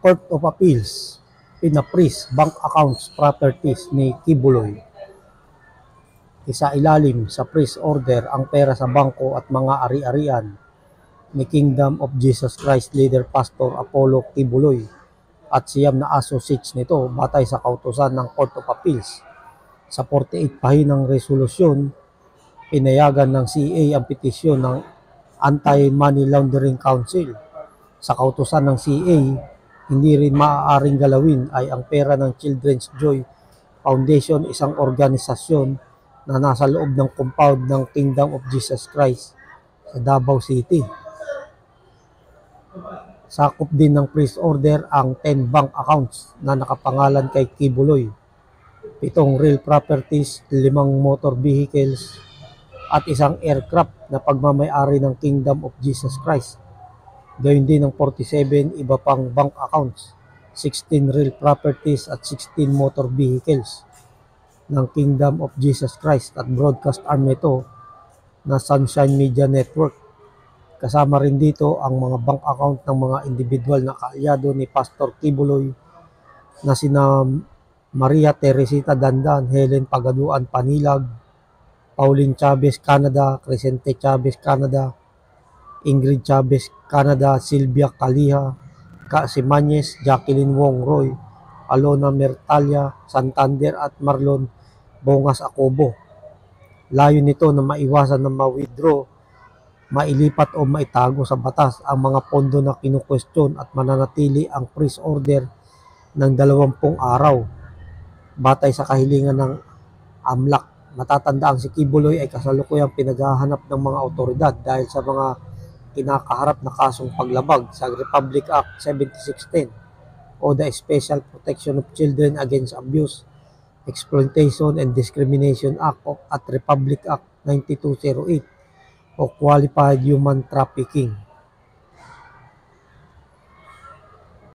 Court of Appeals, pinapris bank accounts properties ni Kibuloy. Isailalim sa freeze order ang pera sa bangko at mga ari-arian ni Kingdom of Jesus Christ leader Pastor Apollo Kibuloy at siyam na associates nito batay sa kautusan ng Court of Appeals. Sa 48 pahinang resolusyon, pinayagan ng CA ang petisyon ng Anti-Money Laundering Council. Sa kautusan ng CA, hindi rin maaaring galawin ay ang pera ng Children's Joy Foundation, isang organisasyon na nasa loob ng compound ng Kingdom of Jesus Christ sa Davao City. Sakop din ng freeze order ang 10 bank accounts na nakapangalan kay Kibuloy, 7 real properties, 5 motor vehicles, at isang aircraft na pagmamay-ari ng Kingdom of Jesus Christ. Gayun din ng 47 iba pang bank accounts, 16 real properties at 16 motor vehicles ng Kingdom of Jesus Christ at broadcast arm nito na Sunshine Media Network. Kasama rin dito ang mga bank account ng mga individual na kaalyado ni Pastor Kibuloy na sina Maria Teresita Dandan, Helen Pagaduan Panilag, Pauline Chavez Canada, Crescente Chavez Canada, Ingrid Chavez Canada, Sylvia Caliha, Simanes, Jacqueline Wong Roy, Alona Mertalia Santander at Marlon Bongas Acobo. Layo nito na maiwasan na ma-withdraw, mailipat o maitago sa batas ang mga pondo na kinukwestiyon at mananatili ang freeze order ng 20 araw batay sa kahilingan ng AMLAC. Matatandaang si Kibuloy ay kasalukuyang pinaghahanap ng mga otoridad dahil sa mga kinakaharap na kasong paglabag sa Republic Act 7610 o the Special Protection of Children Against Abuse, Exploitation and Discrimination Act at Republic Act 9208 o Qualified Human Trafficking.